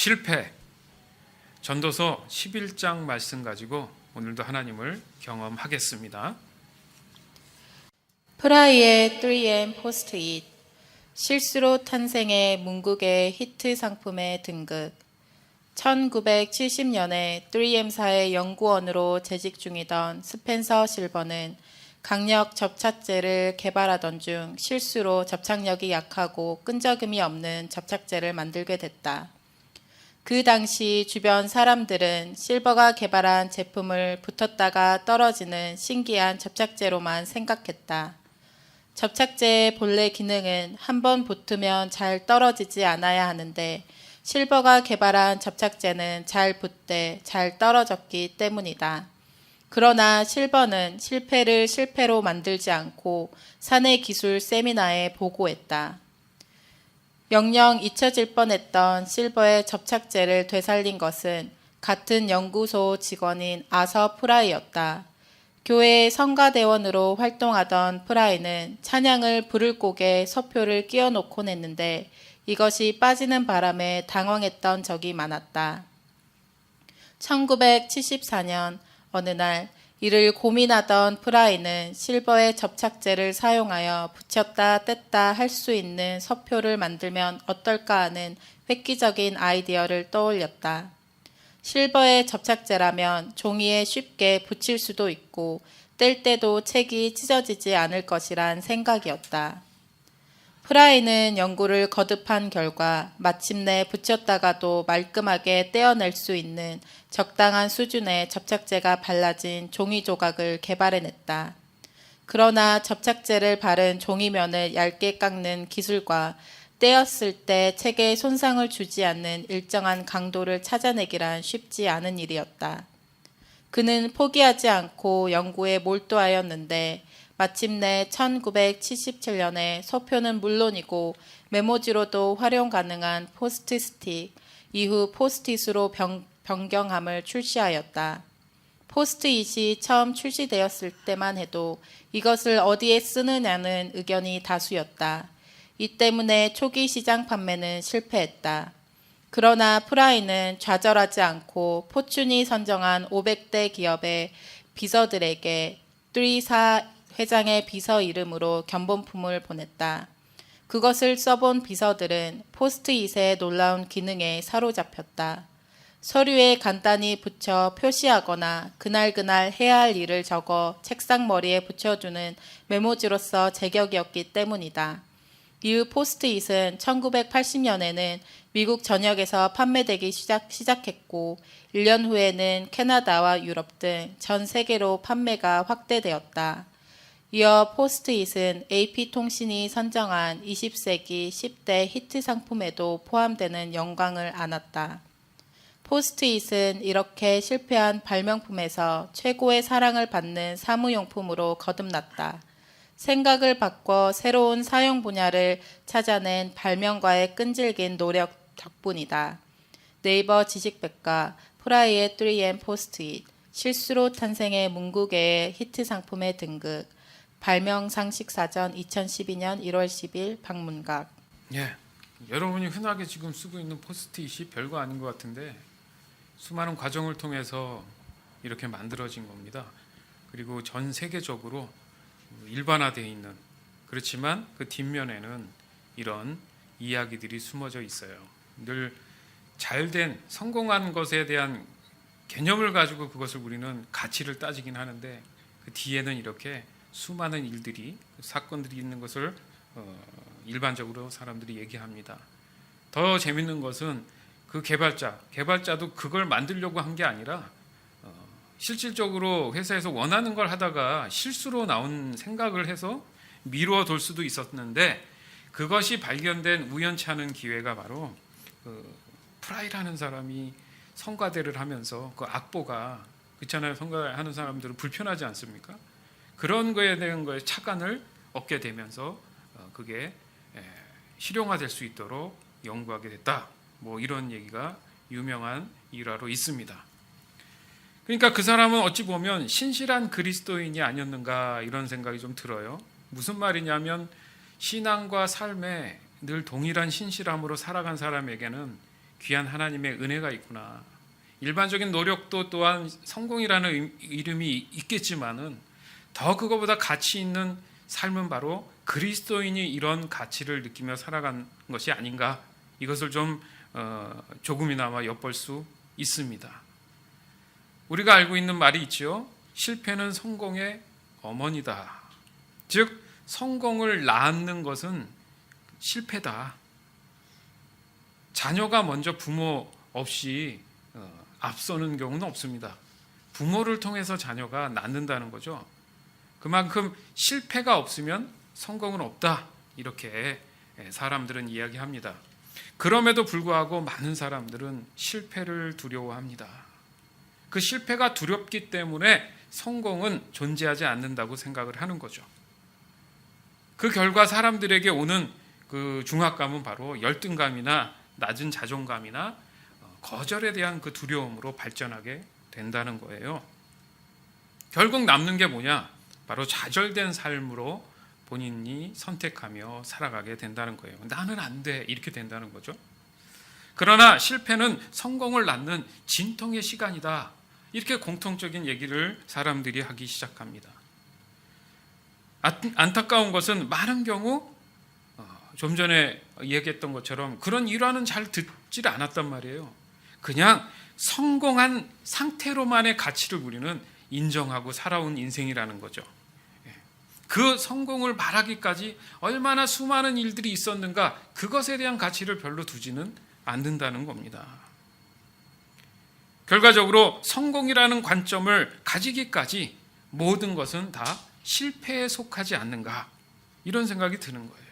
실패. 전도서 11장 말씀 가지고 오늘도 하나님을 경험하겠습니다. 프라이의 3M 포스트잇. 실수로 탄생의 문국의 히트 상품의 등극. 1970년에 3M사의 연구원으로 재직 중이던 스펜서 실버는 강력 접착제를 개발하던 중 실수로 접착력이 약하고 끈적임이 없는 접착제를 만들게 됐다. 그 당시 주변 사람들은 실버가 개발한 제품을 붙었다가 떨어지는 신기한 접착제로만 생각했다. 접착제의 본래 기능은 한번 붙으면 잘 떨어지지 않아야 하는데 실버가 개발한 접착제는 잘 붙되 잘 떨어졌기 때문이다. 그러나 실버는 실패를 실패로 만들지 않고 사내 기술 세미나에 보고했다. 영영 잊혀질 뻔했던 실버의 접착제를 되살린 것은 같은 연구소 직원인 아서 프라이였다. 교회의 성가대원으로 활동하던 프라이는 찬양을 부를 곡에 서표를 끼워놓곤 했는데 이것이 빠지는 바람에 당황했던 적이 많았다. 1974년 어느 날 이를 고민하던 프라이는 실버의 접착제를 사용하여 붙였다 뗐다 할 수 있는 서표를 만들면 어떨까 하는 획기적인 아이디어를 떠올렸다. 실버의 접착제라면 종이에 쉽게 붙일 수도 있고 뗄 때도 책이 찢어지지 않을 것이란 생각이었다. 프라이는 연구를 거듭한 결과 마침내 붙였다가도 말끔하게 떼어낼 수 있는 적당한 수준의 접착제가 발라진 종이 조각을 개발해냈다. 그러나 접착제를 바른 종이면을 얇게 깎는 기술과 떼었을 때 책에 손상을 주지 않는 일정한 강도를 찾아내기란 쉽지 않은 일이었다. 그는 포기하지 않고 연구에 몰두하였는데 마침내 1977년에 서표는 물론이고 메모지로도 활용 가능한 포스트 스틱, 이후 포스트잇으로 변경함을 출시하였다. 포스트잇이 처음 출시되었을 때만 해도 이것을 어디에 쓰느냐는 의견이 다수였다. 이 때문에 초기 시장 판매는 실패했다. 그러나 프라이는 좌절하지 않고 포춘이 선정한 500대 기업의 비서들에게 3사 회장의 비서 이름으로 견본품을 보냈다. 그것을 써본 비서들은 포스트잇의 놀라운 기능에 사로잡혔다. 서류에 간단히 붙여 표시하거나 그날 해야 할 일을 적어 책상 머리에 붙여주는 메모지로서 제격이었기 때문이다. 이후 포스트잇은 1980년에는 미국 전역에서 판매되기 시작했고 1년 후에는 캐나다와 유럽 등 전 세계로 판매가 확대되었다. 이어 포스트잇은 AP통신이 선정한 20세기 10대 히트 상품에도 포함되는 영광을 안았다. 포스트잇은 이렇게 실패한 발명품에서 최고의 사랑을 받는 사무용품으로 거듭났다. 생각을 바꿔 새로운 사용 분야를 찾아낸 발명가의 끈질긴 노력 덕분이다. 네이버 지식백과 프라이의 3M 포스트잇, 실수로 탄생의 문구계의 히트 상품의 등극, 발명상식사전 2012년 1월 10일 방문각. 여러분이 흔하게 지금 쓰고 있는 포스트잇이 별거 아닌 것 같은데 수많은 과정을 통해서 이렇게 만들어진 겁니다. 그리고 전 세계적으로 일반화되어 있는, 그렇지만 그 뒷면에는 이런 이야기들이 숨어져 있어요. 늘 잘된 성공한 것에 대한 개념을 가지고 그것을 우리는 가치를 따지긴 하는데 그 뒤에는 이렇게 수많은 일들이, 사건들이 있는 것을 일반적으로 사람들이 얘기합니다. 더 재밌는 것은 그 개발자도 그걸 만들려고 한 게 아니라 실질적으로 회사에서 원하는 걸 하다가 실수로 나온 생각을 해서 미루어 둘 수도 있었는데 그것이 발견된 우연치 않은 기회가 바로 프라이라는 사람이 성가대를 하면서 그 악보가, 그렇잖아요. 성가하는 사람들은 불편하지 않습니까? 그런 거에 대한 거에 착안을 얻게 되면서 그게 실용화될 수 있도록 연구하게 됐다. 뭐 이런 얘기가 유명한 일화로 있습니다. 그러니까 그 사람은 어찌 보면 신실한 그리스도인이 아니었는가 이런 생각이 좀 들어요. 무슨 말이냐면 신앙과 삶에 늘 동일한 신실함으로 살아간 사람에게는 귀한 하나님의 은혜가 있구나. 일반적인 노력도 또한 성공이라는 이름이 있겠지만은 더 그거보다 가치 있는 삶은 바로 그리스도인이 이런 가치를 느끼며 살아간 것이 아닌가. 이것을 좀 조금이나마 엿볼 수 있습니다. 우리가 알고 있는 말이 있죠. 실패는 성공의 어머니다. 즉 성공을 낳는 것은 실패다. 자녀가 먼저 부모 없이 앞서는 경우는 없습니다. 부모를 통해서 자녀가 낳는다는 거죠. 그만큼 실패가 없으면 성공은 없다. 이렇게 사람들은 이야기합니다. 그럼에도 불구하고 많은 사람들은 실패를 두려워합니다. 그 실패가 두렵기 때문에 성공은 존재하지 않는다고 생각을 하는 거죠. 그 결과 사람들에게 오는 그 중압감은 바로 열등감이나 낮은 자존감이나 거절에 대한 그 두려움으로 발전하게 된다는 거예요. 결국 남는 게 뭐냐? 바로 좌절된 삶으로 본인이 선택하며 살아가게 된다는 거예요. 나는 안 돼. 이렇게 된다는 거죠. 그러나 실패는 성공을 낳는 진통의 시간이다. 이렇게 공통적인 얘기를 사람들이 하기 시작합니다. 안타까운 것은 많은 경우 좀 전에 얘기했던 것처럼 그런 일화는 잘 듣질 않았단 말이에요. 그냥 성공한 상태로만의 가치를 우리는 인정하고 살아온 인생이라는 거죠. 그 성공을 말하기까지 얼마나 수많은 일들이 있었는가, 그것에 대한 가치를 별로 두지는 않는다는 겁니다. 결과적으로 성공이라는 관점을 가지기까지 모든 것은 다 실패에 속하지 않는가, 이런 생각이 드는 거예요.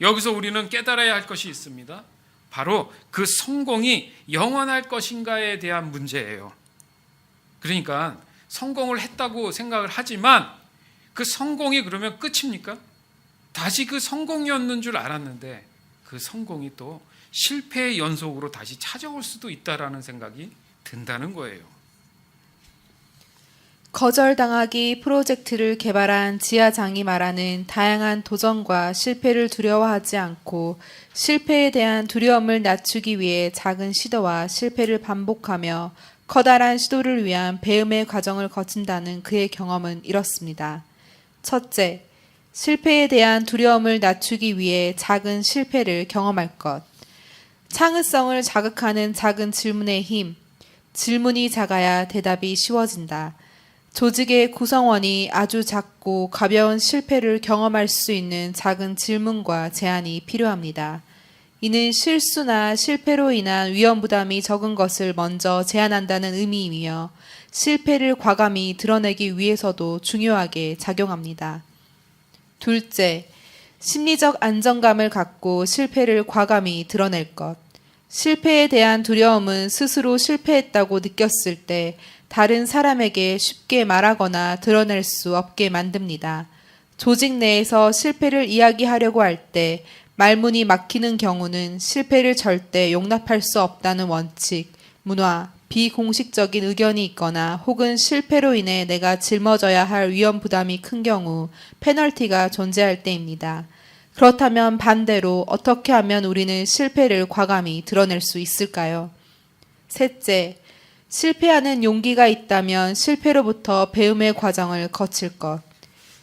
여기서 우리는 깨달아야 할 것이 있습니다. 바로 그 성공이 영원할 것인가에 대한 문제예요. 그러니까 성공을 했다고 생각을 하지만 그 성공이 그러면 끝입니까? 다시 그 성공이었는 줄 알았는데 그 성공이 또 실패의 연속으로 다시 찾아올 수도 있다라는 생각이 든다는 거예요. 거절당하기 프로젝트를 개발한 지하장이 말하는 다양한 도전과 실패를 두려워하지 않고 실패에 대한 두려움을 낮추기 위해 작은 시도와 실패를 반복하며 커다란 시도를 위한 배움의 과정을 거친다는 그의 경험은 이렇습니다. 첫째, 실패에 대한 두려움을 낮추기 위해 작은 실패를 경험할 것. 창의성을 자극하는 작은 질문의 힘. 질문이 작아야 대답이 쉬워진다. 조직의 구성원이 아주 작고 가벼운 실패를 경험할 수 있는 작은 질문과 제안이 필요합니다. 이는 실수나 실패로 인한 위험 부담이 적은 것을 먼저 제안한다는 의미이며 실패를 과감히 드러내기 위해서도 중요하게 작용합니다. 둘째, 심리적 안정감을 갖고 실패를 과감히 드러낼 것. 실패에 대한 두려움은 스스로 실패했다고 느꼈을 때 다른 사람에게 쉽게 말하거나 드러낼 수 없게 만듭니다. 조직 내에서 실패를 이야기하려고 할 때 말문이 막히는 경우는 실패를 절대 용납할 수 없다는 원칙, 문화, 비공식적인 의견이 있거나 혹은 실패로 인해 내가 짊어져야 할 위험 부담이 큰 경우 페널티가 존재할 때입니다. 그렇다면 반대로 어떻게 하면 우리는 실패를 과감히 드러낼 수 있을까요? 셋째, 실패하는 용기가 있다면 실패로부터 배움의 과정을 거칠 것.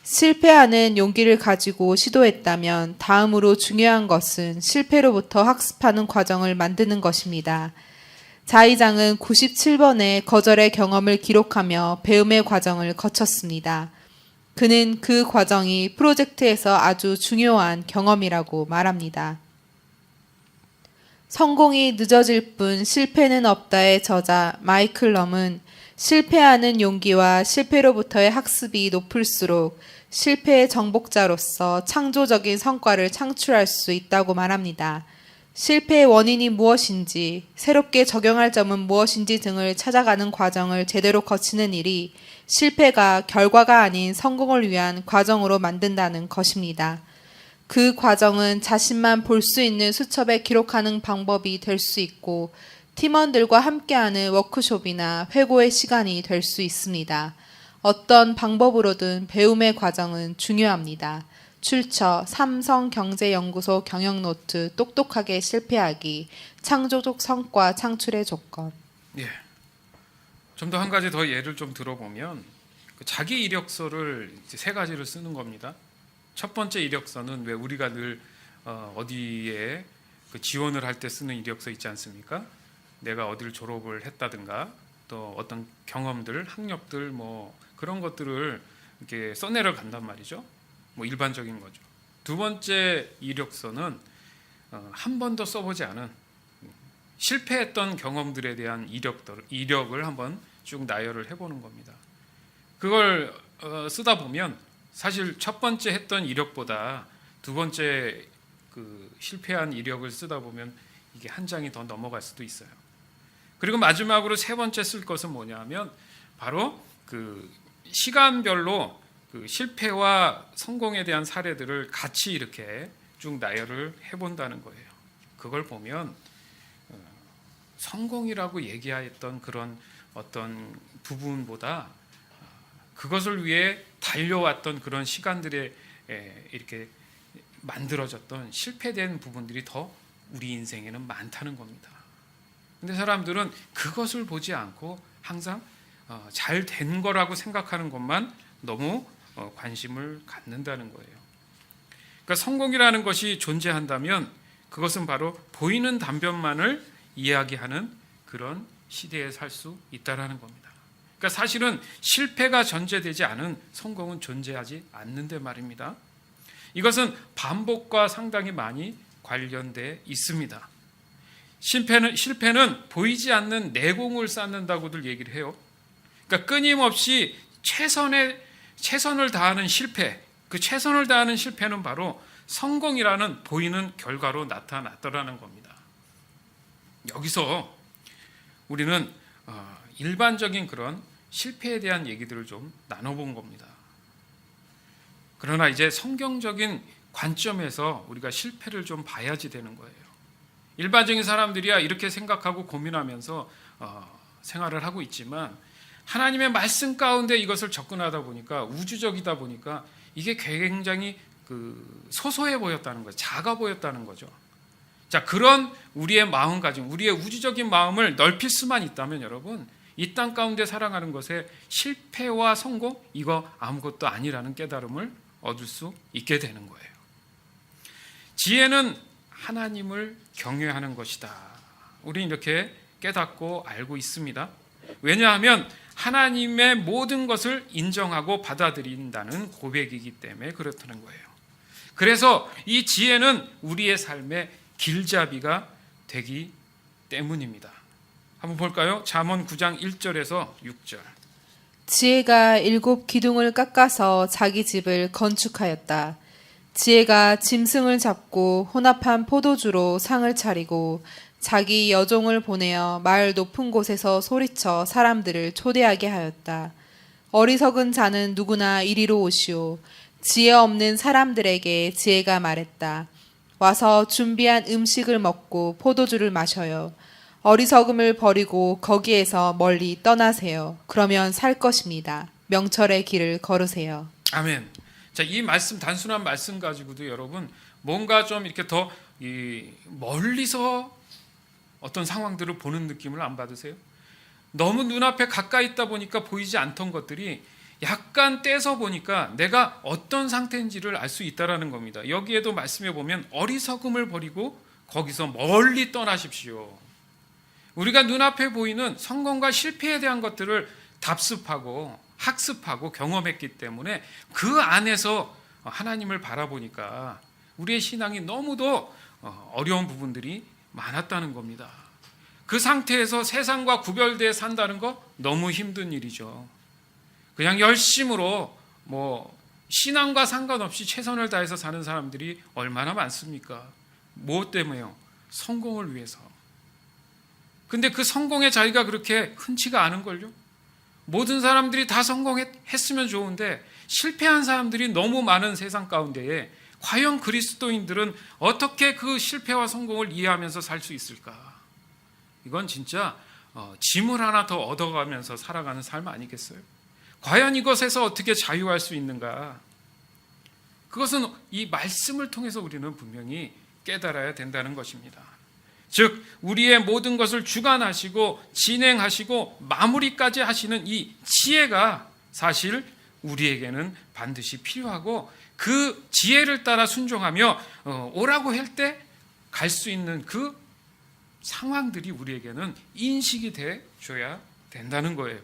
실패하는 용기를 가지고 시도했다면 다음으로 중요한 것은 실패로부터 학습하는 과정을 만드는 것입니다. 자의장은 97번의 거절의 경험을 기록하며 배움의 과정을 거쳤습니다. 그는 그 과정이 프로젝트에서 아주 중요한 경험이라고 말합니다. 성공이 늦어질 뿐 실패는 없다의 저자 마이클 럼은 실패하는 용기와 실패로부터의 학습이 높을수록 실패의 정복자로서 창조적인 성과를 창출할 수 있다고 말합니다. 실패의 원인이 무엇인지, 새롭게 적용할 점은 무엇인지 등을 찾아가는 과정을 제대로 거치는 일이 실패가 결과가 아닌 성공을 위한 과정으로 만든다는 것입니다. 그 과정은 자신만 볼 수 있는 수첩에 기록하는 방법이 될 수 있고 팀원들과 함께하는 워크숍이나 회고의 시간이 될 수 있습니다. 어떤 방법으로든 배움의 과정은 중요합니다. 출처 삼성경제연구소 경영노트 똑똑하게 실패하기 창조적 성과 창출의 조건. 예. 좀 더 한 가지 더 예를 좀 들어보면 그 자기 이력서를 이제 세 가지를 쓰는 겁니다. 첫 번째 이력서는 왜 우리가 늘 어디에 그 지원을 할 때 쓰는 이력서 있지 않습니까? 내가 어디를 졸업을 했다든가 또 어떤 경험들, 학력들 뭐 그런 것들을 이렇게 써내려 간단 말이죠. 뭐 일반적인 거죠. 두 번째 이력서는 한 번도 써보지 않은 실패했던 경험들에 대한 이력을 한번 쭉 나열을 해보는 겁니다. 그걸 쓰다 보면 사실 첫 번째 했던 이력보다 두 번째 그 실패한 이력을 쓰다 보면 이게 한 장이 더 넘어갈 수도 있어요. 그리고 마지막으로 세 번째 쓸 것은 뭐냐면 바로 그 시간별로 그 실패와 성공에 대한 사례들을 같이 이렇게 쭉 나열을 해본다는 거예요. 그걸 보면 성공이라고 얘기했던 그런 어떤 부분보다 그것을 위해 달려왔던 그런 시간들에 이렇게 만들어졌던 실패된 부분들이 더 우리 인생에는 많다는 겁니다. 근데 사람들은 그것을 보지 않고 항상 잘 된 거라고 생각하는 것만 너무 관심을 갖는다는 거예요. 그러니까 성공이라는 것이 존재한다면 그것은 바로 보이는 단면만을 이야기하는 그런 시대에 살 수 있다라는 겁니다. 그러니까 사실은 실패가 전제되지 않은 성공은 존재하지 않는데 말입니다. 이것은 반복과 상당히 많이 관련돼 있습니다. 실패는 보이지 않는 내공을 쌓는다고들 얘기를 해요. 그러니까 끊임없이 최선을 다하는 실패, 그 최선을 다하는 실패는 바로 성공이라는 보이는 결과로 나타났더라는 겁니다. 여기서 우리는 일반적인 그런 실패에 대한 얘기들을 좀 나눠본 겁니다. 그러나 이제 성경적인 관점에서 우리가 실패를 좀 봐야지 되는 거예요. 일반적인 사람들이야 이렇게 생각하고 고민하면서 생활을 하고 있지만 하나님의 말씀 가운데 이것을 접근하다 보니까 우주적이다 보니까 이게 굉장히 소소해 보였다는 거죠. 작아 보였다는 거죠. 자, 그런 우리의 마음가짐, 우리의 우주적인 마음을 넓힐 수만 있다면 여러분, 이 땅 가운데 살아가는 것에 실패와 성공 이거 아무것도 아니라는 깨달음을 얻을 수 있게 되는 거예요. 지혜는 하나님을 경외하는 것이다. 우리는 이렇게 깨닫고 알고 있습니다. 왜냐하면 하나님의 모든 것을 인정하고 받아들인다는 고백이기 때문에 그렇다는 거예요. 그래서 이 지혜는 우리의 삶의 길잡이가 되기 때문입니다. 한번 볼까요? 잠언 9장 1절에서 6절. 지혜가 7 기둥을 깎아서 자기 집을 건축하였다. 지혜가 짐승을 잡고 혼합한 포도주로 상을 차리고 자기 여종을 보내어 마을 높은 곳에서 소리쳐 사람들을 초대하게 하였다. 어리석은 자는 누구나 이리로 오시오. 지혜 없는 사람들에게 지혜가 말했다. 와서 준비한 음식을 먹고 포도주를 마셔요. 어리석음을 버리고 거기에서 멀리 떠나세요. 그러면 살 것입니다. 명철의 길을 걸으세요. 아멘. 자, 이 말씀, 단순한 말씀 가지고도 여러분 뭔가 좀 이렇게 더 멀리서 어떤 상황들을 보는 느낌을 안 받으세요? 너무 눈앞에 가까이 있다 보니까 보이지 않던 것들이 약간 떼서 보니까 내가 어떤 상태인지를 알 수 있다라는 겁니다. 여기에도 말씀해 보면 어리석음을 버리고 거기서 멀리 떠나십시오. 우리가 눈앞에 보이는 성공과 실패에 대한 것들을 답습하고 학습하고 경험했기 때문에 그 안에서 하나님을 바라보니까 우리의 신앙이 너무도 어려운 부분들이 많았다는 겁니다. 그 상태에서 세상과 구별되어 산다는 거 너무 힘든 일이죠. 그냥 열심으로 신앙과 상관없이 최선을 다해서 사는 사람들이 얼마나 많습니까? 무엇 때문에요? 성공을 위해서. 근데 그 성공의 자리가 그렇게 흔치가 않은걸요? 모든 사람들이 다 성공했으면 좋은데 실패한 사람들이 너무 많은 세상 가운데에 과연 그리스도인들은 어떻게 그 실패와 성공을 이해하면서 살 수 있을까? 이건 진짜 짐을 하나 더 얻어가면서 살아가는 삶 아니겠어요? 과연 이것에서 어떻게 자유할 수 있는가? 그것은 이 말씀을 통해서 우리는 분명히 깨달아야 된다는 것입니다. 즉 우리의 모든 것을 주관하시고 진행하시고 마무리까지 하시는 이 지혜가 사실 우리에게는 반드시 필요하고 그 지혜를 따라 순종하며 오라고 할 때 갈 수 있는 그 상황들이 우리에게는 인식이 되어야 된다는 거예요.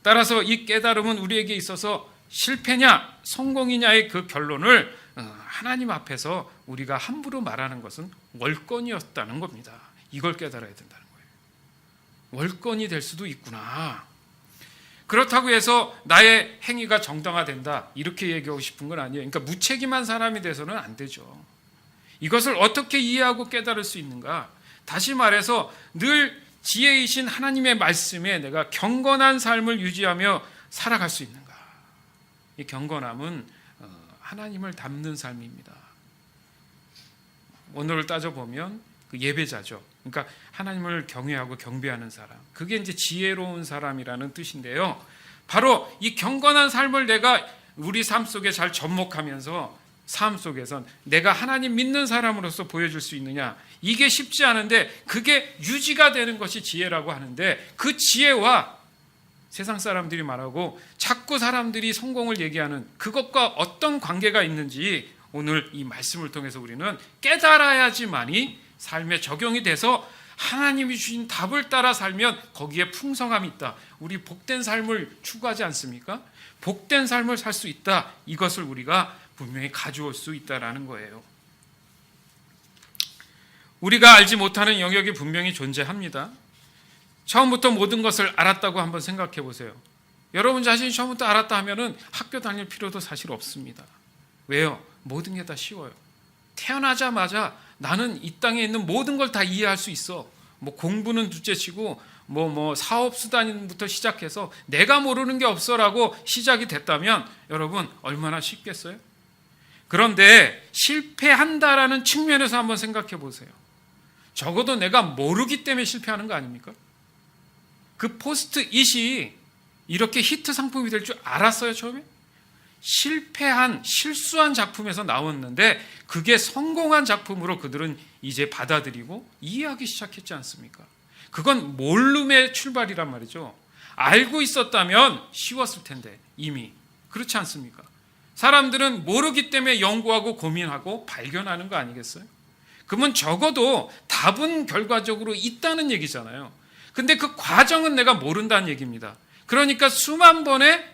따라서 이 깨달음은 우리에게 있어서 실패냐 성공이냐의 그 결론을 하나님 앞에서 우리가 함부로 말하는 것은 월권이었다는 겁니다. 이걸 깨달아야 된다는 거예요. 월권이 될 수도 있구나. 그렇다고 해서 나의 행위가 정당화된다 이렇게 얘기하고 싶은 건 아니에요. 그러니까 무책임한 사람이 돼서는 안 되죠. 이것을 어떻게 이해하고 깨달을 수 있는가? 다시 말해서 늘 지혜이신 하나님의 말씀에 내가 경건한 삶을 유지하며 살아갈 수 있는가? 이 경건함은 하나님을 닮는 삶입니다. 오늘을 따져보면 그 예배자죠. 그러니까 하나님을 경외하고 경배하는 사람. 그게 이제 지혜로운 사람이라는 뜻인데요. 바로 이 경건한 삶을 내가 우리 삶 속에 잘 접목하면서 삶 속에선 내가 하나님 믿는 사람으로서 보여줄 수 있느냐. 이게 쉽지 않은데 그게 유지가 되는 것이 지혜라고 하는데 그 지혜와 세상 사람들이 말하고 자꾸 사람들이 성공을 얘기하는 그것과 어떤 관계가 있는지 오늘 이 말씀을 통해서 우리는 깨달아야지만이 삶에 적용이 돼서 하나님이 주신 답을 따라 살면 거기에 풍성함이 있다. 우리 복된 삶을 추구하지 않습니까? 복된 삶을 살 수 있다. 이것을 우리가 분명히 가져올 수 있다라는 거예요. 우리가 알지 못하는 영역이 분명히 존재합니다. 처음부터 모든 것을 알았다고 한번 생각해 보세요. 여러분 자신이 처음부터 알았다 하면은 학교 다닐 필요도 사실 없습니다. 왜요? 모든 게 다 쉬워요. 태어나자마자 나는 이 땅에 있는 모든 걸 다 이해할 수 있어. 뭐 공부는 둘째치고 뭐 사업 수단부터 시작해서 내가 모르는 게 없어라고 시작이 됐다면 여러분 얼마나 쉽겠어요? 그런데 실패한다라는 측면에서 한번 생각해 보세요. 적어도 내가 모르기 때문에 실패하는 거 아닙니까? 그 포스트잇이 이렇게 히트 상품이 될 줄 알았어요, 처음에? 실수한 작품에서 나왔는데 그게 성공한 작품으로 그들은 이제 받아들이고 이해하기 시작했지 않습니까? 그건 모름의 출발이란 말이죠. 알고 있었다면 쉬웠을 텐데 이미. 그렇지 않습니까? 사람들은 모르기 때문에 연구하고 고민하고 발견하는 거 아니겠어요? 그러면 적어도 답은 결과적으로 있다는 얘기잖아요. 근데 그 과정은 내가 모른다는 얘기입니다. 그러니까 수만 번의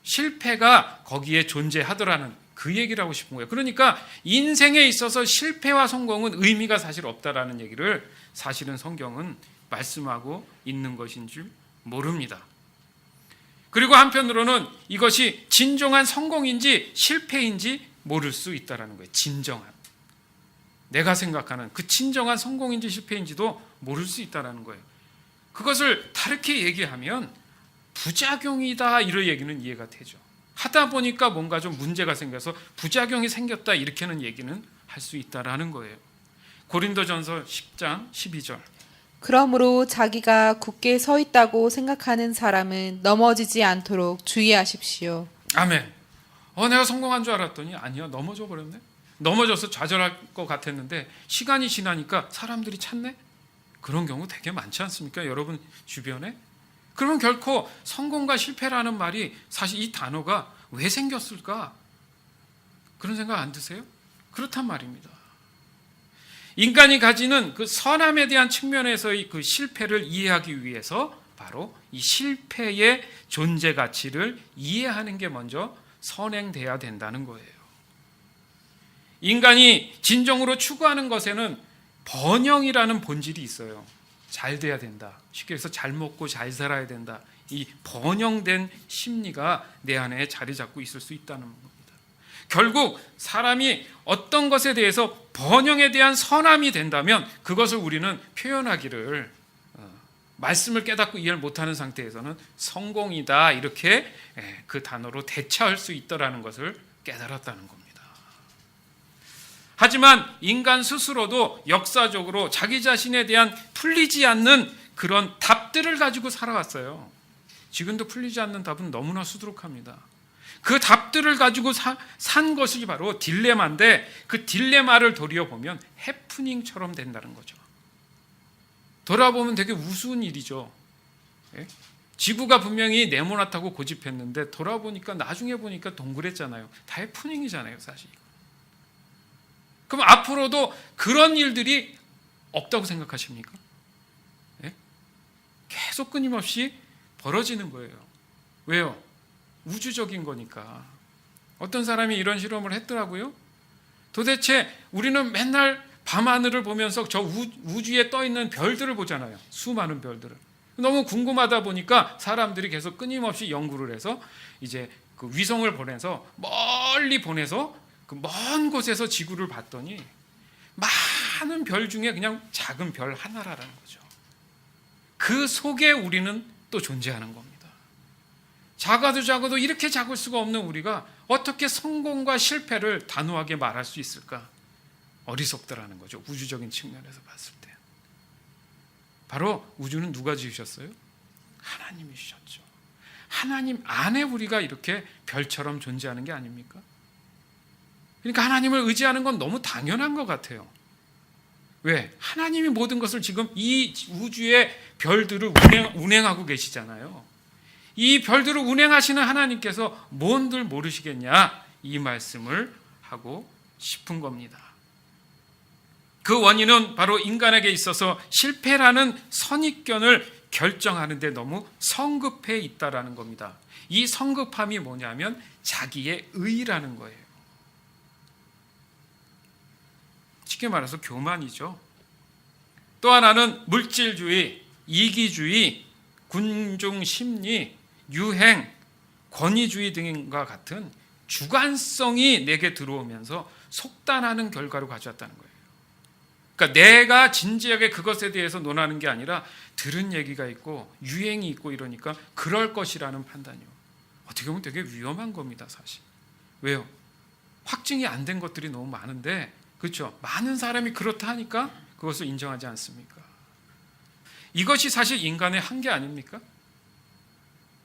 실패가 거기에 존재하더라는 그 얘기를 하고 싶은 거예요. 그러니까 인생에 있어서 실패와 성공은 의미가 사실 없다라는 얘기를 사실은 성경은 말씀하고 있는 것인 줄 모릅니다. 그리고 한편으로는 이것이 진정한 성공인지 실패인지 모를 수 있다라는 거예요. 진정한. 내가 생각하는 그 진정한 성공인지 실패인지도 모를 수 있다라는 거예요. 그것을 다르게 얘기하면 부작용이다 이런 얘기는 이해가 되죠. 하다 보니까 뭔가 좀 문제가 생겨서 부작용이 생겼다 이렇게는 얘기는 할 수 있다라는 거예요. 고린도전서 10장 12절. 그러므로 자기가 굳게 서 있다고 생각하는 사람은 넘어지지 않도록 주의하십시오. 아멘. 내가 성공한 줄 알았더니 아니야, 넘어져 버렸네. 넘어져서 좌절할 것 같았는데 시간이 지나니까 사람들이 찾네. 그런 경우 되게 많지 않습니까? 여러분 주변에? 그러면 결코 성공과 실패라는 말이 사실 이 단어가 왜 생겼을까? 그런 생각 안 드세요? 그렇단 말입니다. 인간이 가지는 그 선함에 대한 측면에서의 그 실패를 이해하기 위해서 바로 이 실패의 존재 가치를 이해하는 게 먼저 선행돼야 된다는 거예요. 인간이 진정으로 추구하는 것에는 번영이라는 본질이 있어요. 잘 돼야 된다. 쉽게 해서 잘 먹고 잘 살아야 된다. 이 번영된 심리가 내 안에 자리 잡고 있을 수 있다는 겁니다. 결국 사람이 어떤 것에 대해서 번영에 대한 선함이 된다면 그것을 우리는 표현하기를 말씀을 깨닫고 이해를 못하는 상태에서는 성공이다 이렇게 그 단어로 대처할 수 있다라는 것을 깨달았다는 겁니다. 하지만 인간 스스로도 역사적으로 자기 자신에 대한 풀리지 않는 그런 답들을 가지고 살아왔어요. 지금도 풀리지 않는 답은 너무나 수두룩합니다. 그 답들을 가지고 산 것이 바로 딜레마인데 그 딜레마를 도리어 보면 해프닝처럼 된다는 거죠. 돌아보면 되게 우스운 일이죠. 예? 지구가 분명히 네모나다고 고집했는데 돌아보니까 나중에 보니까 동그랬잖아요. 다 해프닝이잖아요, 사실. 그럼 앞으로도 그런 일들이 없다고 생각하십니까? 예? 계속 끊임없이 벌어지는 거예요. 왜요? 우주적인 거니까. 어떤 사람이 이런 실험을 했더라고요. 도대체 우리는 맨날 밤하늘을 보면서 저 우주에 떠 있는 별들을 보잖아요. 수많은 별들을. 너무 궁금하다 보니까 사람들이 계속 끊임없이 연구를 해서 이제 그 위성을 보내서 멀리 보내서 그 먼 곳에서 지구를 봤더니 많은 별 중에 그냥 작은 별 하나라는 거죠. 그 속에 우리는 또 존재하는 겁니다. 작아도 이렇게 작을 수가 없는 우리가 어떻게 성공과 실패를 단호하게 말할 수 있을까? 어리석더라는 거죠. 우주적인 측면에서 봤을 때. 바로 우주는 누가 지으셨어요? 하나님이 주셨죠. 하나님 안에 우리가 이렇게 별처럼 존재하는 게 아닙니까? 그러니까 하나님을 의지하는 건 너무 당연한 것 같아요. 왜? 하나님이 모든 것을 지금 이 우주의 별들을 운행하고 계시잖아요. 이 별들을 운행하시는 하나님께서 뭔들 모르시겠냐? 이 말씀을 하고 싶은 겁니다. 그 원인은 바로 인간에게 있어서 실패라는 선입견을 결정하는 데 너무 성급해 있다라는 겁니다. 이 성급함이 뭐냐면 자기의 의라는 거예요. 쉽게 말해서 교만이죠. 또 하나는 물질주의, 이기주의, 군중심리, 유행, 권위주의 등과 같은 주관성이 내게 들어오면서 속단하는 결과를 가져왔다는 거예요. 그러니까 내가 진지하게 그것에 대해서 논하는 게 아니라 들은 얘기가 있고 유행이 있고 이러니까 그럴 것이라는 판단이요. 어떻게 보면 되게 위험한 겁니다, 사실. 왜요? 확증이 안 된 것들이 너무 많은데, 그렇죠? 많은 사람이 그렇다 하니까 그것을 인정하지 않습니까? 이것이 사실 인간의 한계 아닙니까?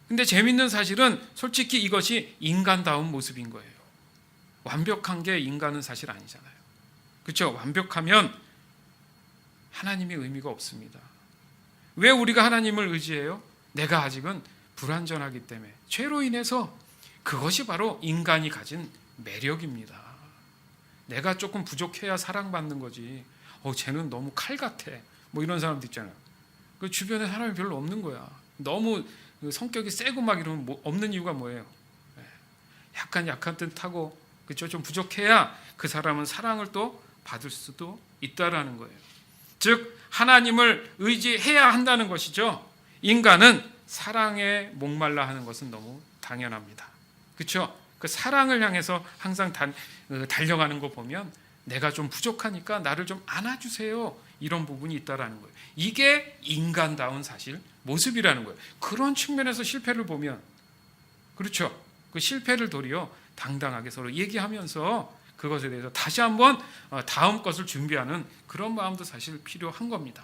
근데 재밌는 사실은 솔직히 이것이 인간다운 모습인 거예요. 완벽한 게 인간은 사실 아니잖아요. 그렇죠? 완벽하면 하나님의 의미가 없습니다. 왜 우리가 하나님을 의지해요? 내가 아직은 불완전하기 때문에, 죄로 인해서. 그것이 바로 인간이 가진 매력입니다. 내가 조금 부족해야 사랑받는 거지. 쟤는 너무 칼 같아. 뭐 이런 사람도 있잖아요. 그 주변에 사람이 별로 없는 거야. 너무 성격이 세고 막 이러면 없는 이유가 뭐예요? 약간 약한 듯하고, 그렇죠? 좀 부족해야 그 사람은 사랑을 또 받을 수도 있다라는 거예요. 즉 하나님을 의지해야 한다는 것이죠. 인간은 사랑에 목말라 하는 것은 너무 당연합니다. 그렇죠? 그 사랑을 향해서 항상 달려가는 거 보면 내가 좀 부족하니까 나를 좀 안아주세요. 이런 부분이 있다라는 거예요. 이게 인간다운 사실 모습이라는 거예요. 그런 측면에서 실패를 보면, 그렇죠? 그 실패를 도리어 당당하게 서로 얘기하면서 그것에 대해서 다시 한번 다음 것을 준비하는 그런 마음도 사실 필요한 겁니다.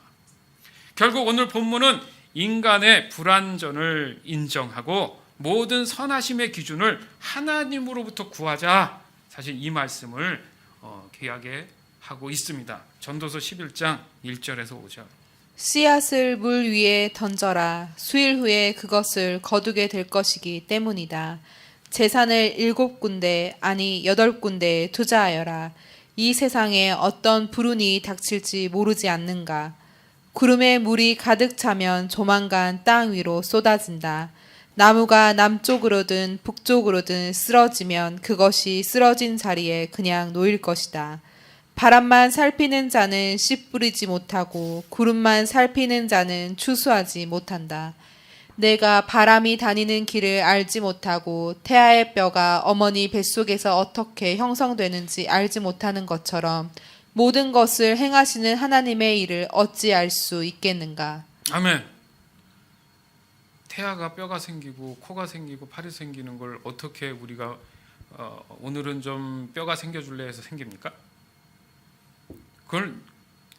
결국 오늘 본문은 인간의 불완전을 인정하고 모든 선하심의 기준을 하나님으로부터 구하자, 사실 이 말씀을 귀하게 하고 있습니다. 전도서 11장 1절에서 5절. 씨앗을 물 위에 던져라. 수일 후에 그것을 거두게 될 것이기 때문이다. 재산을 7군데 아니 8군데에 투자하여라. 이 세상에 어떤 불운이 닥칠지 모르지 않는가. 구름에 물이 가득 차면 조만간 땅 위로 쏟아진다. 나무가 남쪽으로든 북쪽으로든 쓰러지면 그것이 쓰러진 자리에 그냥 놓일 것이다. 바람만 살피는 자는 씨 뿌리지 못하고 구름만 살피는 자는 추수하지 못한다. 내가 바람이 다니는 길을 알지 못하고 태아의 뼈가 어머니 뱃속에서 어떻게 형성되는지 알지 못하는 것처럼 모든 것을 행하시는 하나님의 일을 어찌 알 수 있겠는가. 아멘. 태아가 뼈가 생기고 코가 생기고 팔이 생기는 걸 어떻게 우리가 오늘은 좀 뼈가 생겨줄래 해서 생깁니까? 그걸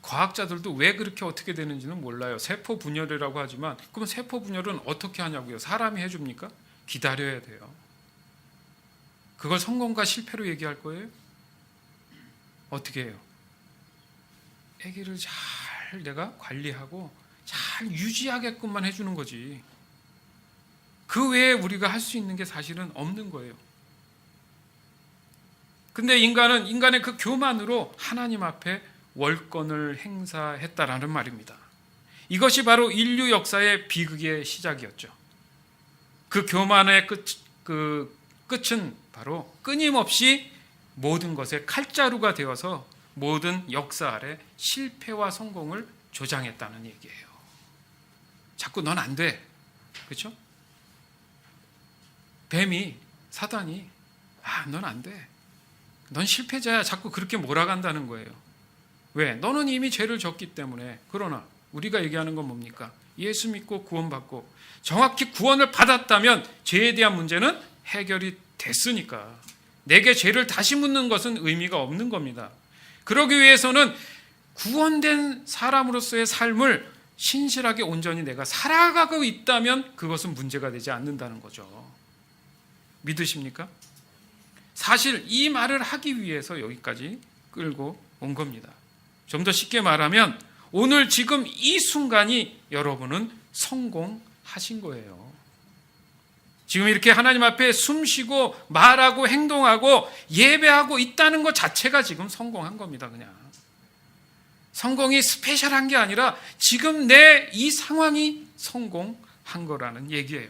과학자들도 왜 그렇게 어떻게 되는지는 몰라요. 세포 분열이라고 하지만 그럼 세포 분열은 어떻게 하냐고요? 사람이 해줍니까? 기다려야 돼요. 그걸 성공과 실패로 얘기할 거예요? 어떻게 해요? 아기를 잘 내가 관리하고 잘 유지하게끔만 해주는 거지. 그 외에 우리가 할 수 있는 게 사실은 없는 거예요. 근데 인간은 인간의 그 교만으로 하나님 앞에 월권을 행사했다라는 말입니다. 이것이 바로 인류 역사의 비극의 시작이었죠. 그 교만의 끝은 바로 끊임없이 모든 것의 칼자루가 되어서 모든 역사 아래 실패와 성공을 조장했다는 얘기예요. 자꾸 넌 안 돼. 그렇죠? 뱀이, 사단이 넌 안 돼. 넌 실패자야. 자꾸 그렇게 몰아간다는 거예요. 왜? 너는 이미 죄를 졌기 때문에. 그러나 우리가 얘기하는 건 뭡니까? 예수 믿고 구원받고 정확히 구원을 받았다면 죄에 대한 문제는 해결이 됐으니까 내게 죄를 다시 묻는 것은 의미가 없는 겁니다. 그러기 위해서는 구원된 사람으로서의 삶을 신실하게 온전히 내가 살아가고 있다면 그것은 문제가 되지 않는다는 거죠. 믿으십니까? 사실 이 말을 하기 위해서 여기까지 끌고 온 겁니다. 좀 더 쉽게 말하면 오늘 지금 이 순간이 여러분은 성공하신 거예요. 지금 이렇게 하나님 앞에 숨쉬고 말하고 행동하고 예배하고 있다는 것 자체가 지금 성공한 겁니다. 그냥 성공이 스페셜한 게 아니라 지금 내 이 상황이 성공한 거라는 얘기예요.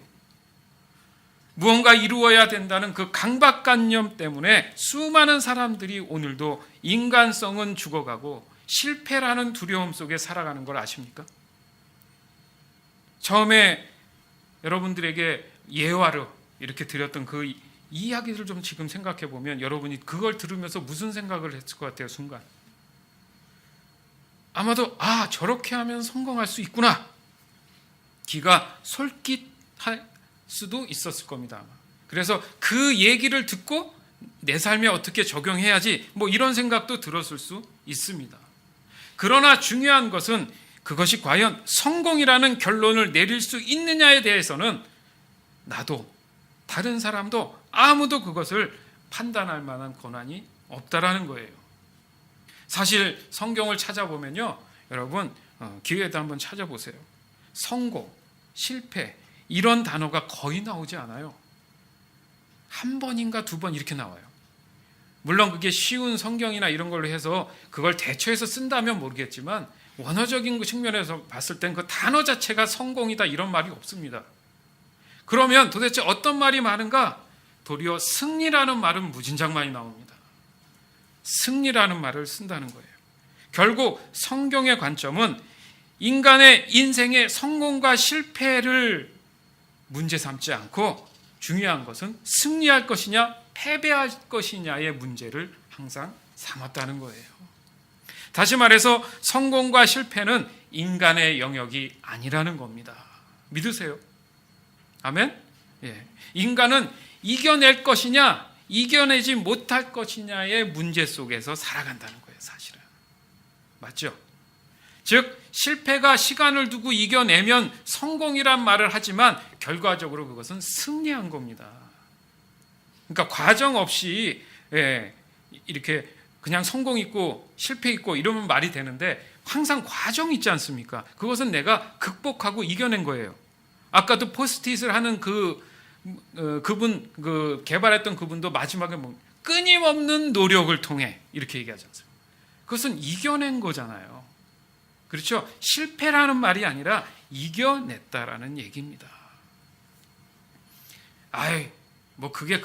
무언가 이루어야 된다는 그 강박관념 때문에 수많은 사람들이 오늘도 인간성은 죽어가고 실패라는 두려움 속에 살아가는 걸 아십니까? 처음에 여러분들에게 예화로 이렇게 드렸던 그 이야기를 좀 지금 생각해 보면 여러분이 그걸 들으면서 무슨 생각을 했을 것 같아요? 순간 아마도 저렇게 하면 성공할 수 있구나 기가 솔깃할 수도 있었을 겁니다. 그래서 그 얘기를 듣고 내 삶에 어떻게 적용해야지 이런 생각도 들었을 수 있습니다. 그러나 중요한 것은 그것이 과연 성공이라는 결론을 내릴 수 있느냐에 대해서는 나도 다른 사람도 아무도 그것을 판단할 만한 권한이 없다라는 거예요. 사실 성경을 찾아보면요, 여러분 기회에도 한번 찾아보세요. 성공, 실패 이런 단어가 거의 나오지 않아요. 한 번인가 두 번 이렇게 나와요. 물론 그게 쉬운 성경이나 이런 걸로 해서 그걸 대처해서 쓴다면 모르겠지만 원어적인 측면에서 봤을 땐 그 단어 자체가 성공이다 이런 말이 없습니다. 그러면 도대체 어떤 말이 많은가? 도리어 승리라는 말은 무진장 많이 나옵니다. 승리라는 말을 쓴다는 거예요. 결국 성경의 관점은 인간의 인생의 성공과 실패를 문제 삼지 않고 중요한 것은 승리할 것이냐 패배할 것이냐의 문제를 항상 삼았다는 거예요. 다시 말해서 성공과 실패는 인간의 영역이 아니라는 겁니다. 믿으세요? 아멘? 예. 인간은 이겨낼 것이냐 이겨내지 못할 것이냐의 문제 속에서 살아간다는 거예요. 사실은. 맞죠? 즉 실패가 시간을 두고 이겨내면 성공이란 말을 하지만 결과적으로 그것은 승리한 겁니다. 그러니까 과정 없이 이렇게 그냥 성공 있고 실패 있고 이러면 말이 되는데 항상 과정이 있지 않습니까? 그것은 내가 극복하고 이겨낸 거예요. 아까도 포스트잇을 하는 그분 개발했던 그분도 마지막에 끊임없는 노력을 통해 이렇게 얘기하지 않습니까? 그것은 이겨낸 거잖아요. 그렇죠? 실패라는 말이 아니라 이겨냈다라는 얘기입니다. 그게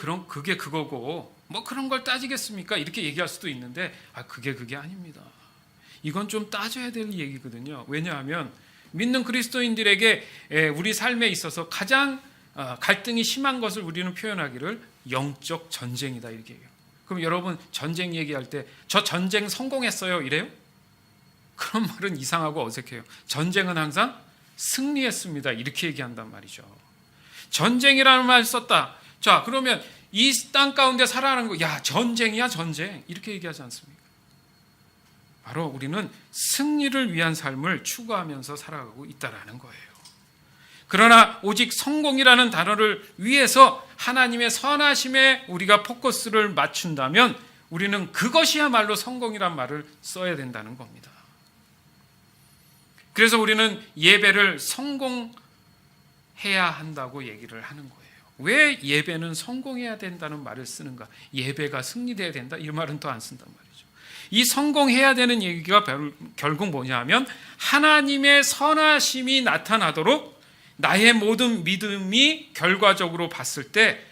그거고 그런 걸 따지겠습니까? 이렇게 얘기할 수도 있는데 그게 아닙니다. 이건 좀 따져야 될 얘기거든요. 왜냐하면 믿는 그리스도인들에게 우리 삶에 있어서 가장 갈등이 심한 것을 우리는 표현하기를 영적 전쟁이다 이렇게 얘기해요. 그럼 여러분 전쟁 얘기할 때 저 전쟁 성공했어요 이래요? 그런 말은 이상하고 어색해요. 전쟁은 항상 승리했습니다 이렇게 얘기한단 말이죠. 전쟁이라는 말 썼다. 자 그러면 이 땅 가운데 살아가는 거 전쟁이야 전쟁 이렇게 얘기하지 않습니까? 바로 우리는 승리를 위한 삶을 추구하면서 살아가고 있다라는 거예요. 그러나 오직 성공이라는 단어를 위해서 하나님의 선하심에 우리가 포커스를 맞춘다면 우리는 그것이야말로 성공이란 말을 써야 된다는 겁니다. 그래서 우리는 예배를 성공해야 한다고 얘기를 하는 거예요. 왜 예배는 성공해야 된다는 말을 쓰는가? 예배가 승리돼야 된다? 이 말은 또 안 쓴단 말이죠. 이 성공해야 되는 얘기가 결국 뭐냐 하면 하나님의 선하심이 나타나도록 나의 모든 믿음이 결과적으로 봤을 때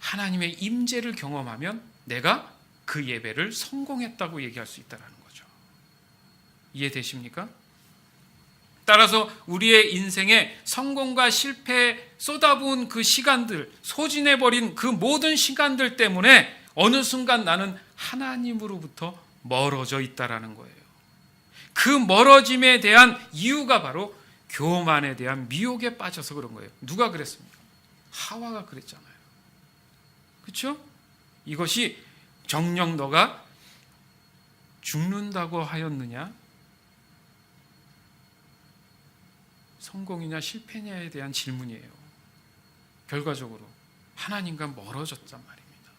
하나님의 임재를 경험하면 내가 그 예배를 성공했다고 얘기할 수 있다는 거죠. 이해되십니까? 따라서 우리의 인생에 성공과 실패에 쏟아부은 그 시간들, 소진해버린 그 모든 시간들 때문에 어느 순간 나는 하나님으로부터 멀어져 있다라는 거예요. 그 멀어짐에 대한 이유가 바로 교만에 대한 미혹에 빠져서 그런 거예요. 누가 그랬습니까? 하와가 그랬잖아요. 그렇죠? 이것이 정녕 너가 죽는다고 하였느냐? 성공이냐 실패냐에 대한 질문이에요. 결과적으로 하나님과 멀어졌단 말입니다.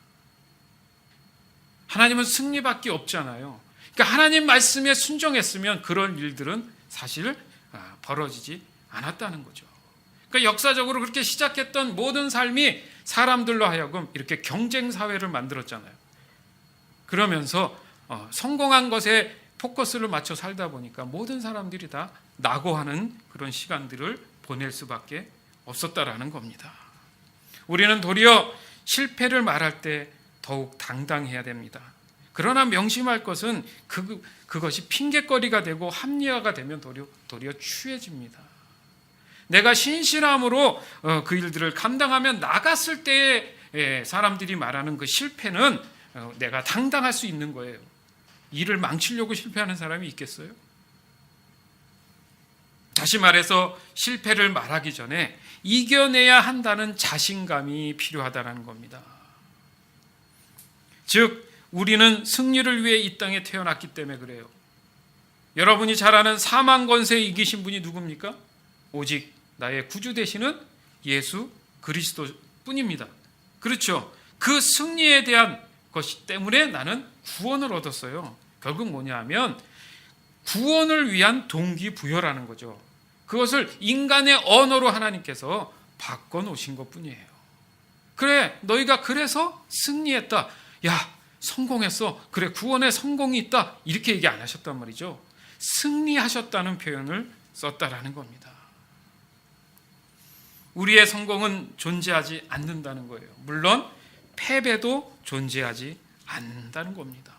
하나님은 승리밖에 없잖아요. 그러니까 하나님 말씀에 순종했으면 그런 일들은 사실 벌어지지 않았다는 거죠. 그러니까 역사적으로 그렇게 시작했던 모든 삶이 사람들로 하여금 이렇게 경쟁 사회를 만들었잖아요. 그러면서 성공한 것에 포커스를 맞춰 살다 보니까 모든 사람들이 다 낙오하는 그런 시간들을 보낼 수밖에 없었다라는 겁니다. 우리는 도리어 실패를 말할 때 더욱 당당해야 됩니다. 그러나 명심할 것은 그것이 핑계거리가 되고 합리화가 되면 도리어 추해집니다. 내가 신실함으로 그 일들을 감당하면 나갔을 때에 사람들이 말하는 그 실패는 내가 당당할 수 있는 거예요. 일을 망치려고 실패하는 사람이 있겠어요? 다시 말해서 실패를 말하기 전에 이겨내야 한다는 자신감이 필요하다는 겁니다. 즉 우리는 승리를 위해 이 땅에 태어났기 때문에 그래요. 여러분이 잘 아는 사망 권세 이기신 분이 누굽니까? 오직 나의 구주 되시는 예수 그리스도뿐입니다. 그렇죠. 그 승리에 대한 것이 때문에 나는 구원을 얻었어요. 결국 뭐냐 하면 구원을 위한 동기부여라는 거죠. 그것을 인간의 언어로 하나님께서 바꿔놓으신 것뿐이에요. 그래, 너희가 그래서 승리했다. 야, 성공했어. 그래, 구원에 성공이 있다. 이렇게 얘기 안 하셨단 말이죠. 승리하셨다는 표현을 썼다라는 겁니다. 우리의 성공은 존재하지 않는다는 거예요. 물론 패배도 존재하지 않는다는 겁니다.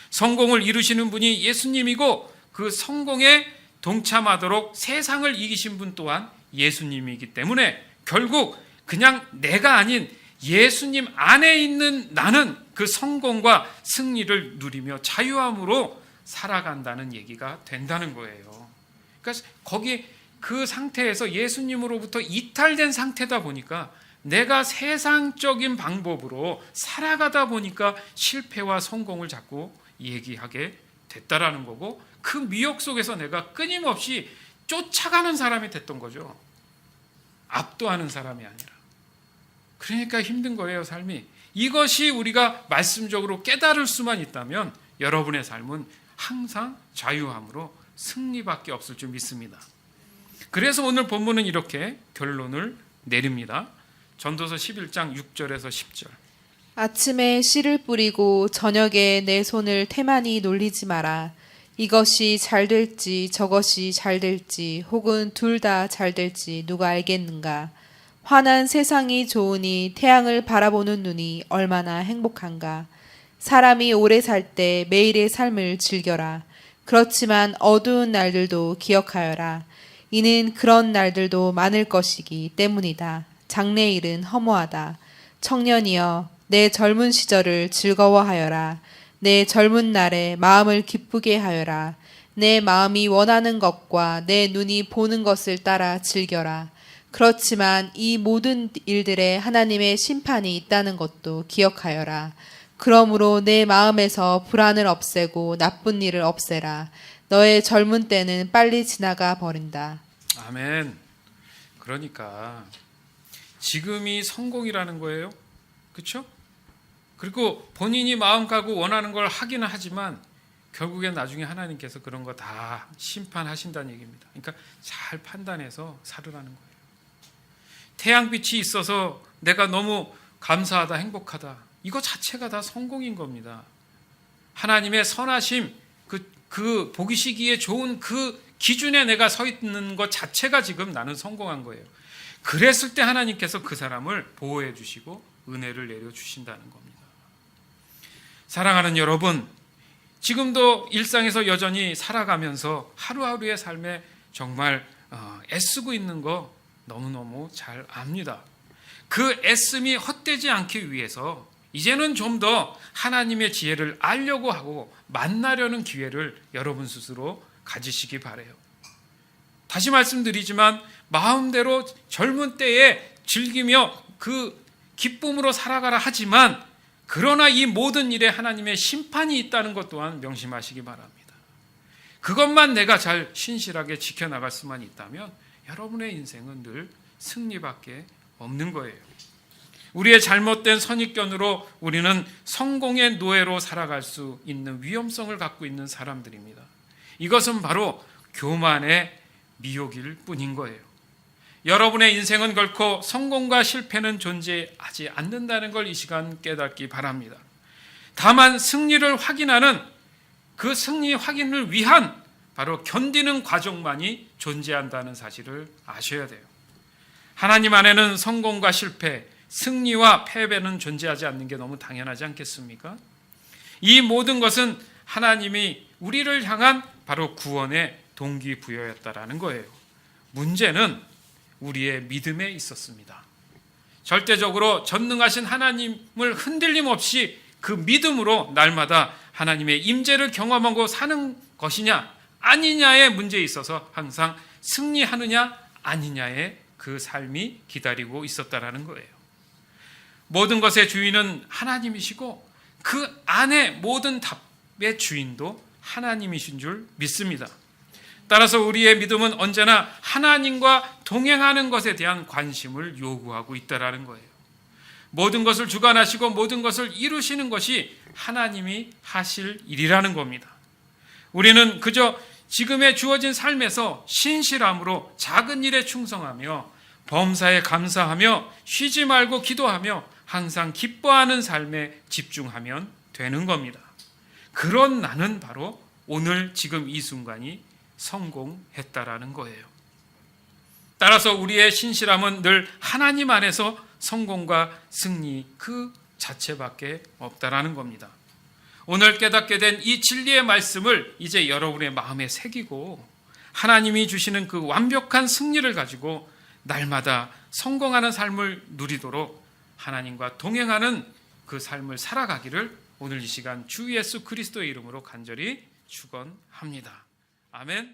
성공을 이루시는 분이 예수님이고 그 성공에 동참하도록 세상을 이기신 분 또한 예수님이기 때문에 결국 그냥 내가 아닌 예수님 안에 있는 나는 그 성공과 승리를 누리며 자유함으로 살아간다는 얘기가 된다는 거예요. 그러니까 거기 그 상태에서 예수님으로부터 이탈된 상태다 보니까 내가 세상적인 방법으로 살아가다 보니까 실패와 성공을 자꾸 얘기하게 됐다라는 거고 그 미혹 속에서 내가 끊임없이 쫓아가는 사람이 됐던 거죠. 압도하는 사람이 아니라. 그러니까 힘든 거예요, 삶이. 이것이 우리가 말씀적으로 깨달을 수만 있다면 여러분의 삶은 항상 자유함으로 승리밖에 없을 줄 믿습니다. 그래서 오늘 본문은 이렇게 결론을 내립니다. 전도서 11장 6절에서 10절. 아침에 씨를 뿌리고 저녁에 내 손을 태만히 놀리지 마라. 이것이 잘 될지 저것이 잘 될지 혹은 둘 다 잘 될지 누가 알겠는가. 환한 세상이 좋으니 태양을 바라보는 눈이 얼마나 행복한가. 사람이 오래 살 때 매일의 삶을 즐겨라. 그렇지만 어두운 날들도 기억하여라. 이는 그런 날들도 많을 것이기 때문이다. 장래일은 허무하다. 청년이여 내 젊은 시절을 즐거워하여라. 내 젊은 날에 마음을 기쁘게 하여라. 내 마음이 원하는 것과 내 눈이 보는 것을 따라 즐겨라. 그렇지만 이 모든 일들에 하나님의 심판이 있다는 것도 기억하여라. 그러므로 내 마음에서 불안을 없애고 나쁜 일을 없애라. 너의 젊은 때는 빨리 지나가 버린다. 아멘. 그러니까 지금이 성공이라는 거예요. 그렇죠? 그리고 본인이 마음 가고 원하는 걸 하기는 하지만 결국엔 나중에 하나님께서 그런 거 다 심판하신다는 얘기입니다. 그러니까 잘 판단해서 살으라는 거예요. 태양빛이 있어서 내가 너무 감사하다, 행복하다. 이거 자체가 다 성공인 겁니다. 하나님의 선하심, 그 보기시기에 좋은 그 기준에 내가 서 있는 것 자체가 지금 나는 성공한 거예요. 그랬을 때 하나님께서 그 사람을 보호해 주시고 은혜를 내려 주신다는 겁니다. 사랑하는 여러분, 지금도 일상에서 여전히 살아가면서 하루하루의 삶에 정말 애쓰고 있는 거 너무너무 잘 압니다. 그 애씀이 헛되지 않기 위해서 이제는 좀 더 하나님의 지혜를 알려고 하고 만나려는 기회를 여러분 스스로 가지시기 바라요. 다시 말씀드리지만 마음대로 젊은 때에 즐기며 그 기쁨으로 살아가라 하지만 그러나 이 모든 일에 하나님의 심판이 있다는 것 또한 명심하시기 바랍니다. 그것만 내가 잘 신실하게 지켜나갈 수만 있다면 여러분의 인생은 늘 승리밖에 없는 거예요. 우리의 잘못된 선입견으로 우리는 성공의 노예로 살아갈 수 있는 위험성을 갖고 있는 사람들입니다. 이것은 바로 교만의 미혹일 뿐인 거예요. 여러분의 인생은 결코 성공과 실패는 존재하지 않는다는 걸 이 시간 깨닫기 바랍니다. 다만 승리를 확인하는 그 승리 확인을 위한 바로 견디는 과정만이 존재한다는 사실을 아셔야 돼요. 하나님 안에는 성공과 실패, 승리와 패배는 존재하지 않는 게 너무 당연하지 않겠습니까? 이 모든 것은 하나님이 우리를 향한 바로 구원의 동기부여였다라는 거예요. 문제는 우리의 믿음에 있었습니다. 절대적으로 전능하신 하나님을 흔들림 없이 그 믿음으로 날마다 하나님의 임재를 경험하고 사는 것이냐 아니냐의 문제에 있어서 항상 승리하느냐 아니냐의 그 삶이 기다리고 있었다라는 거예요. 모든 것의 주인은 하나님이시고 그 안에 모든 답의 주인도 하나님이신 줄 믿습니다. 따라서 우리의 믿음은 언제나 하나님과 동행하는 것에 대한 관심을 요구하고 있다라는 거예요. 모든 것을 주관하시고 모든 것을 이루시는 것이 하나님이 하실 일이라는 겁니다. 우리는 그저 지금의 주어진 삶에서 신실함으로 작은 일에 충성하며 범사에 감사하며 쉬지 말고 기도하며 항상 기뻐하는 삶에 집중하면 되는 겁니다. 그런 나는 바로 오늘 지금 이 순간이 성공했다라는 거예요. 따라서 우리의 신실함은 늘 하나님 안에서 성공과 승리 그 자체밖에 없다라는 겁니다. 오늘 깨닫게 된 이 진리의 말씀을 이제 여러분의 마음에 새기고 하나님이 주시는 그 완벽한 승리를 가지고 날마다 성공하는 삶을 누리도록 하나님과 동행하는 그 삶을 살아가기를 오늘 이 시간 주 예수 그리스도의 이름으로 간절히 축원합니다. 아멘.